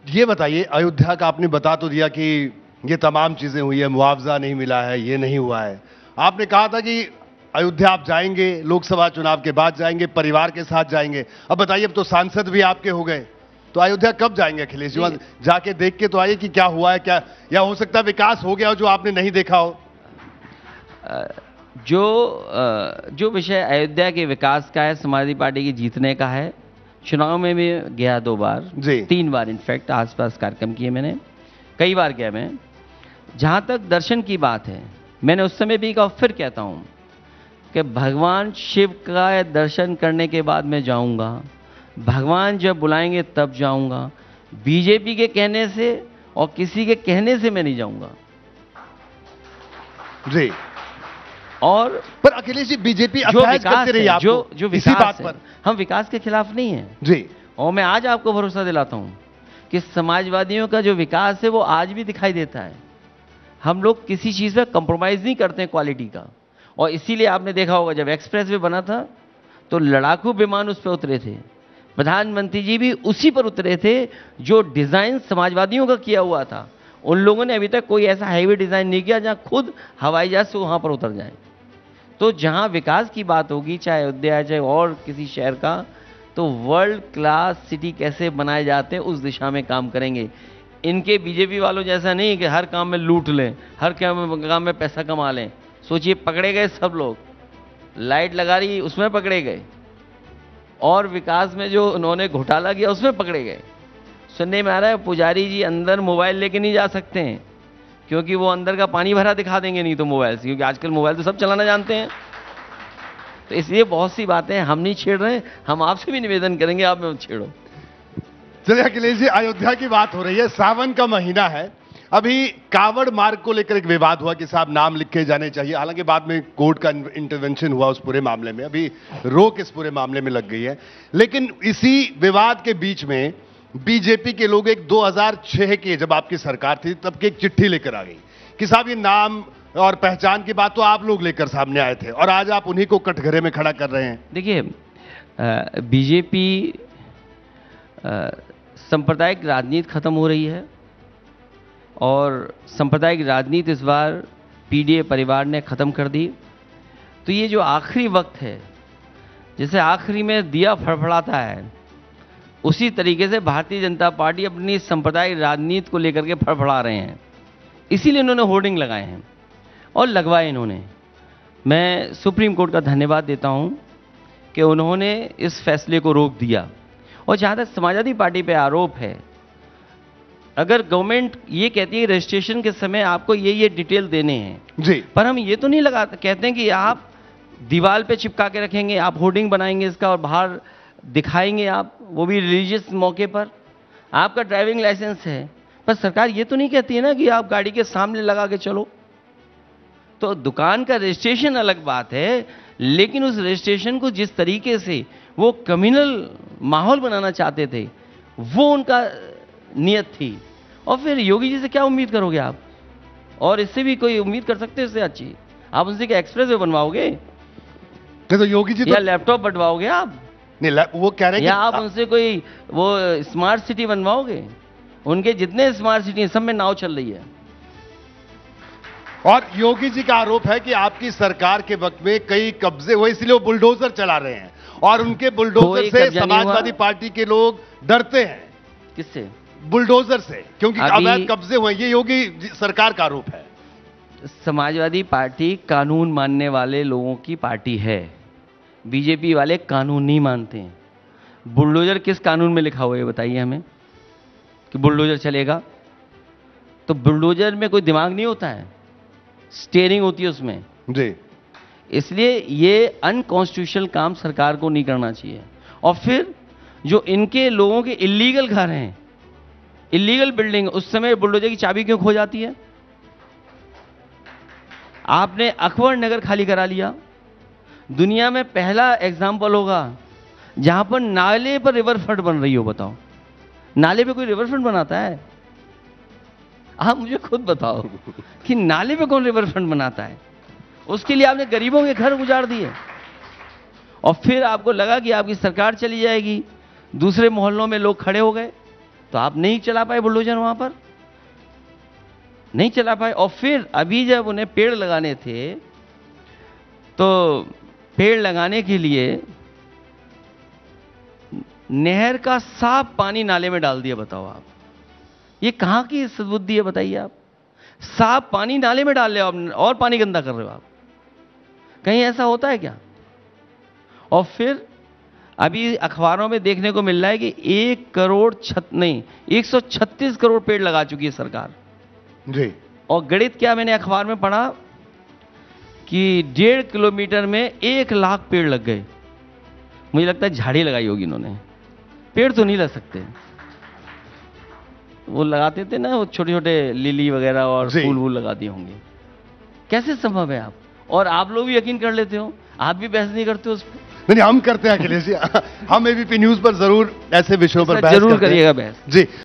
ये बताइए, अयोध्या का आपने बता तो दिया कि ये तमाम चीजें हुई है, मुआवजा नहीं मिला है, ये नहीं हुआ है। आपने कहा था कि अयोध्या आप जाएंगे, लोकसभा चुनाव के बाद जाएंगे, परिवार के साथ जाएंगे। अब बताइए, अब तो सांसद भी आपके हो गए, तो अयोध्या कब जाएंगे अखिलेश जी? वहां जाके देख के तो आइए कि क्या हुआ है, क्या, या हो सकता है विकास हो गया हो जो आपने नहीं देखा हो। जो विषय अयोध्या के विकास का है, समाजवादी पार्टी की जीतने का है। चुनाव में भी गया 2 बार, 3 बार इनफैक्ट आसपास कार्यक्रम किए मैंने, कई बार गया मैं। जहां तक दर्शन की बात है, मैंने उस समय भी कहा, फिर कहता हूं कि भगवान शिव का दर्शन करने के बाद मैं जाऊंगा, भगवान जब बुलाएंगे तब जाऊंगा। बीजेपी के कहने से और किसी के कहने से मैं नहीं जाऊंगा जी। और पर अखिलेश जी, बीजेपी जो विकास है, जो विकास है, हम विकास के खिलाफ नहीं हैं जी। और मैं आज आपको भरोसा दिलाता हूं कि समाजवादियों का जो विकास है वो आज भी दिखाई देता है। हम लोग किसी चीज में कंप्रोमाइज नहीं करते हैं क्वालिटी का। और इसीलिए आपने देखा होगा, जब एक्सप्रेस वे बना था तो लड़ाकू विमान उस पर उतरे थे, प्रधानमंत्री जी भी उसी पर उतरे थे जो डिजाइन समाजवादियों का किया हुआ था। उन लोगों ने अभी तक कोई ऐसा हाईवे डिजाइन नहीं किया जहां खुद हवाई जहाज से वहां पर उतर जाए। तो जहां विकास की बात होगी, चाहे अयोध्या चाहे और किसी शहर का, तो वर्ल्ड क्लास सिटी कैसे बनाए जाते हैं उस दिशा में काम करेंगे। इनके बीजेपी वालों जैसा नहीं कि हर काम में लूट लें, हर काम में पैसा कमा लें। सोचिए, पकड़े गए सब लोग, लाइट लगा रही उसमें पकड़े गए, और विकास में जो उन्होंने घोटाला किया उसमें पकड़े गए। सुनने में आ रहा है पुजारी जी अंदर मोबाइल लेके नहीं जा सकते हैं, क्योंकि वो अंदर का पानी भरा दिखा देंगे नहीं तो मोबाइल से, क्योंकि आजकल मोबाइल तो सब चलाना जानते हैं। तो इसलिए बहुत सी बातें हम नहीं छेड़ रहे हैं, हम आपसे भी निवेदन करेंगे आप में छेड़ो। चलिए अखिलेश जी, अयोध्या की बात हो रही है, सावन का महीना है। अभी कावड़ मार्ग को लेकर एक विवाद हुआ कि साहब नाम लिखे जाने चाहिए, हालांकि बाद में कोर्ट का इंटरवेंशन हुआ उस पूरे मामले में, अभी रोक इस पूरे मामले में लग गई है। लेकिन इसी विवाद के बीच में बीजेपी के लोग एक 2006 के, जब आपकी सरकार थी तब की एक चिट्ठी लेकर आ गई कि साहब ये नाम और पहचान की बात तो आप लोग लेकर सामने आए थे, और आज आप उन्हीं को कटघरे में खड़ा कर रहे हैं। देखिए, बीजेपी सांप्रदायिक राजनीति खत्म हो रही है, और सांप्रदायिक राजनीति इस बार पीडीए परिवार ने खत्म कर दी। तो ये जो आखिरी वक्त है, जैसे आखिरी में दिया फड़फड़ाता है, उसी तरीके से भारतीय जनता पार्टी अपनी सांप्रदायिक राजनीति को लेकर के फड़फड़ा रहे हैं। इसीलिए इन्होंने होर्डिंग लगाए हैं और लगवाए इन्होंने। मैं सुप्रीम कोर्ट का धन्यवाद देता हूं कि उन्होंने इस फैसले को रोक दिया। और जहां तक समाजवादी पार्टी पे आरोप है, अगर गवर्नमेंट ये कहती है रजिस्ट्रेशन के समय आपको ये डिटेल देने हैं जी, पर हम ये तो नहीं कहते हैं कि आप दीवार पे चिपका के रखेंगे, आप होर्डिंग बनाएंगे इसका और बाहर दिखाएंगे आप, वो भी रिलीजियस मौके पर। आपका ड्राइविंग लाइसेंस है, पर सरकार ये तो नहीं कहती है ना कि आप गाड़ी के सामने लगा के चलो। तो दुकान का रजिस्ट्रेशन अलग बात है, लेकिन उस रजिस्ट्रेशन को जिस तरीके से वो कम्युनल माहौल बनाना चाहते थे, वो उनका नियत थी। और फिर योगी जी से क्या उम्मीद करोगे आप? और इससे भी कोई उम्मीद कर सकते हैं इससे अच्छी? आप उनसे क्या एक्सप्रेस वे बनवाओगे? तो योगी जी या लैपटॉप बनवाओगे आप? नहीं, वो कह रहे हैं या आप उनसे कोई वो स्मार्ट सिटी बनवाओगे? उनके जितने स्मार्ट सिटी हैं सब में नाव चल रही है। और योगी जी का आरोप है कि आपकी सरकार के वक्त में कई कब्जे हुए, इसलिए वो बुलडोजर चला रहे हैं, और उनके बुलडोजर से समाजवादी पार्टी के लोग डरते हैं। किससे? बुलडोजर से, क्योंकि अवैध कब्जे हुए। ये योगी सरकार का आरोप है। समाजवादी पार्टी कानून मानने वाले लोगों की पार्टी है, बीजेपी वाले कानून नहीं मानते हैं। बुलडोजर किस कानून में लिखा हुआ है बताइए हमें कि बुलडोजर चलेगा? तो बुलडोजर में कोई दिमाग नहीं होता है, स्टीयरिंग होती है उसमें जी। इसलिए ये अनकॉन्स्टिट्यूशनल काम सरकार को नहीं करना चाहिए। और फिर जो इनके लोगों के इलीगल घर हैं, इलीगल बिल्डिंग, उस समय बुलडोजर की चाबी क्यों खो जाती है? आपने अकबर नगर खाली करा लिया, दुनिया में पहला एग्जाम्पल होगा जहां पर नाले पर रिवर फ्रंट बन रही हो। बताओ, नाले पे कोई रिवर फ्रंट बनाता है? आप मुझे खुद बताओ कि नाले पे कौन रिवर फ्रंट बनाता है? उसके लिए आपने गरीबों के घर उजाड़ दिए, और फिर आपको लगा कि आपकी सरकार चली जाएगी, दूसरे मोहल्लों में लोग खड़े हो गए तो आप नहीं चला पाए बुलडोजर वहां पर, नहीं चला पाए। और फिर अभी जब उन्हें पेड़ लगाने थे तो पेड़ लगाने के लिए नहर का साफ पानी नाले में डाल दिया। बताओ आप, ये कहां की सद्बुद्धि है बताइए आप। साफ पानी नाले में डाल रहे हो आप और पानी गंदा कर रहे हो आप, कहीं ऐसा होता है क्या? और फिर अभी अखबारों में देखने को मिल रहा है कि 136 करोड़ पेड़ लगा चुकी है सरकार जी। और गणित क्या मैंने अखबार में पढ़ा कि 1.5 किलोमीटर में 1 लाख पेड़ लग गए। मुझे लगता है झाड़ी लगाई होगी इन्होंने, पेड़ तो नहीं लग सकते। वो लगाते थे ना, वो छोटे छोटे लिली वगैरह और फूल वूल लगा दिए होंगे। कैसे संभव है आप? और आप लोग भी यकीन कर लेते हो, आप भी बहस नहीं करते हो उस पर? नहीं, हम करते हैं अखिलेश जी। हम एबीपी न्यूज पर जरूर ऐसे विषयों पर बहस जरूर करिएगा बहस जी।